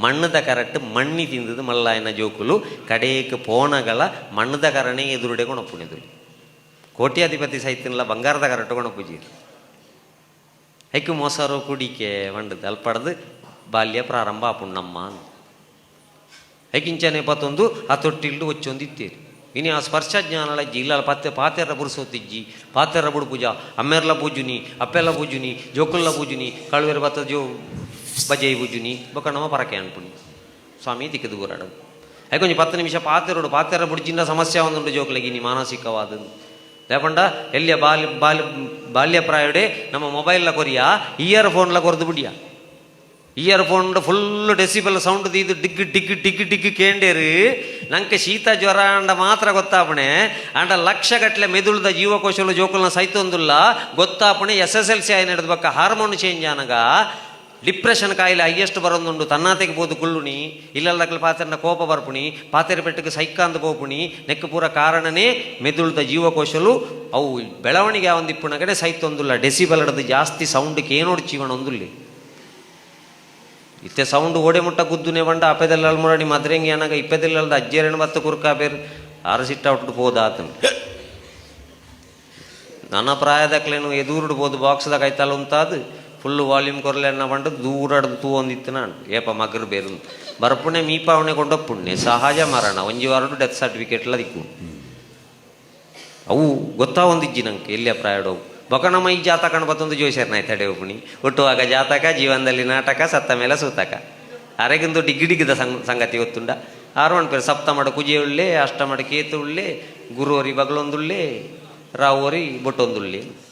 ಮಣ್ಣದ ಕರಟ್ಟು ಮಣ್ಣಿ ತಿಂದದು ಮಲ್ಲಾಯನ ಜೋಕುಲು ಕಡೆಗೆ ಪೋಣಗಳ ಮಣ್ಣದ ಕರಣೆ ಎದುರುಡೆ ಕೊಣಪುಣಿದು ಕೋಟ್ಯಾಧಿಪತಿ ಸೈತನಲ್ಲ ಬಂಗಾರದ ಕರಟ್ಟು ಕೊಣಪುಜೀರು ಐಕ್ಕು ಮೊಸರು ಕುಡಿಕೆ ಮಂಡದು ಅಲ್ಪಡ್ದು ಬಾಲ್ಯ ಪ್ರಾರಂಭ ಆಪುಣ್ಣಮ್ಮ ಐಕಿಂಚನೆ ಪತ್ತೊಂದು ಆ ತೊಟ್ಟಿಲ್ಡು ಒಚ್ಚೊಂದಿತ್ತೀರಿ ಇನಿ ಆ ಸ್ಪರ್ಶ ಜ್ಞಾನಲ ಜಿಲ್ಲಾಲ ಪಾತೆರ ಬುರ್ಸೋತಿಜ್ಜಿ ಪಾತೆರ ಬುಡು ಪೂಜಾ ಅಮ್ಮೆರ್ಲ ಪೂಜುನಿ ಅಪ್ಪೆಲ್ಲ ಪೂಜುನಿ ಜೋಕುಲ್ಲ ಪೂಜುನಿ ಕಳುವೆರ ಬತ್ತ ಜೋ ಬಜೈ ಪೂಜುನಿ ಬೊಕ್ಕ ಪರಕೆ ಅನ್ಪುಣಿ ಸ್ವಾಮಿ ದಿಕ್ಕದು ಊರಾಡದು ಐಕೊಂಚ 10 ನಿಮಿಷ ಪಾತೆರ ಬುಡ್ಜಿಂದ ಸಮಸ್ಯೆ ಒಂದುಂಟು ಜೋಕ್ಲಗಿನಿ ಮಾನಸಿಕವಾದದ್ದು ಲೇಪಂಡ ಎಲ್ಲಿಯ ಬಾಲ್ಯ ಪ್ರಾಯಡೆ ನಮ್ಮ ಮೊಬೈಲ್ಲ ಕೊರಿಯ ಇಯರ್ ಫೋನ್ಲ ಕೊರದು ಬಿಡಿಯ earphone full decibel sound ಇದು ಡಿಗ್ಗಿ ಡಿಗ್ಗಿ ಡಿಗ್ಗಿ ಡಿಗ್ಗಿ ಕೇಂಡೇರು ನಂಗೆ ಶೀತ ಜ್ವರ ಅಂಡ ಮಾತ್ರ ಗೊತ್ತಾಪಣೆ ಅಂಡ ಲಕ್ಷಗಟ್ಟಲೆ ಮೆದುಳ್ದ ಜೀವಕೋಶಲು ಜೋಕುಲ್ನ ಸೈತೊಂದುಲ್ಲ ಗೊತ್ತಾಪಣೆ SSLC ಆಯ್ನ ಹಿಡಿದು ಬಕ್ಕ ಹಾರ್ಮೋನ್ ಚೇಂಜ್ ಆನಗ ಡಿಪ್ರೆಷನ್ ಕಾಯಿಲೆ ಹೈಯೆಸ್ಟ್ ಬರೋದುಂಡು ತನ್ನ ತೆಗಿಬೋದು ಕುಳ್ಳುನಿ ಇಲ್ಲಲ್ಲಕ್ಕಲು ಪಾತೆರನ ಕೋಪ ಬರ್ಪುಣಿ ಪಾತೆರ ಪೆಟ್ಟಿಗೆ ಸೈಕಾಂತ ಪೋಪುಣಿ ನೆಕ್ಕ ಪೂರ ಕಾರಣನೇ ಮೆದುಳ್ದ ಜೀವಕೋಶಲು ಅವು ಬೆಳವಣಿಗೆ ಒಂದಿಪ್ಪುಣಗಡೆ ಸೈತೊಂದುಲ್ಲ ಡೆಸಿಬಲ್ ಹಿಡಿದು ಜಾಸ್ತಿ ಸೌಂಡ್ಗೆ ಏನೋಡು ಜೀವನ ಒಂದುಲ್ಲಿ ಇತ್ತೆ ಸೌಂಡ್ ಓಡೆ ಮುಟ್ಟ ಗುದ್ದುನೆ ಬಂಡ ಅಪ್ಪೆದೆಲ್ಲ ಅಲ್ಮುರಾಣಿ ಮದ್ರೆಂಗಿ ಅನಾಗ ಇಪ್ಪದೆಲ್ಲದ ಅಜ್ಜೇರಣ ಬತ್ತ ಕುರ್ಕಾ ಬೇರು ಆರಸಿಟ್ಟ ಉಟ್ಟು ಹೋದಾತನು ನನ್ನ ಪ್ರಾಯದಕ್ಲೇನು ಎದುರುಡ್ಬೋದು ಬಾಕ್ಸ್ದಾಗ ಆಯ್ತಲ್ಲ ಉಂತಾದು ಫುಲ್ ವಾಲ್ಯೂಮ್ ಕೊರಲೆನ್ನ ಬಂಡು ದೂರಡ್ದು ತೂ ಒಂದಿತ್ತು ನಾನು ಏಪ ಮಗರು ಬೇರು ಬರ್ಪುಣೆ ಮೀಪಾವಣೆ ಕೊಂಡೊಪ್ಪುಣ್ಣೆ ಸಹಜ ಮರಣ ಒಂಜಿ ವಾರಡು ಡೆತ್ ಸರ್ಟಿಫಿಕೇಟ್ಲ ದಿಕ್ಕು ಅವು ಗೊತ್ತಾ ಒಂದಿಜ್ಜಿ ನಂಗೆ ಎಲ್ಲಿಯ ಪ್ರಾಯಡವು ಬೊಕನಮ್ಮ ಈ ಜಾತಕ ಬತ್ತೊಂದು ಜೋಶರ್ನಾಯ್ ತಡೆ ಒಪ್ಪುಣಿ ಹುಟ್ಟುವಾಗ ಜಾತಕ ಜೀವನದಲ್ಲಿ ನಾಟಕ ಸತ್ತ ಮೇಲೆ ಸೂತಕ ಅರೆಗಿಂದು ಡಿಗ್ಗಿಡಿಗಿದ ಸಂಗತಿ ಗೊತ್ತುಂಡ ಆರೋಣ ಪೇರು ಸಪ್ತಮಡ ಕುಜೆ ಉಳ್ಳೆ ಅಷ್ಟಮಡ ಕೇತು ಉಳ್ಳೆ ಗುರುವರಿ ಬಗಳೊಂದುಳ್ಳೆ ರಾವುವರಿ ಬೊಟ್ಟೊಂದುಳ್ಳೆ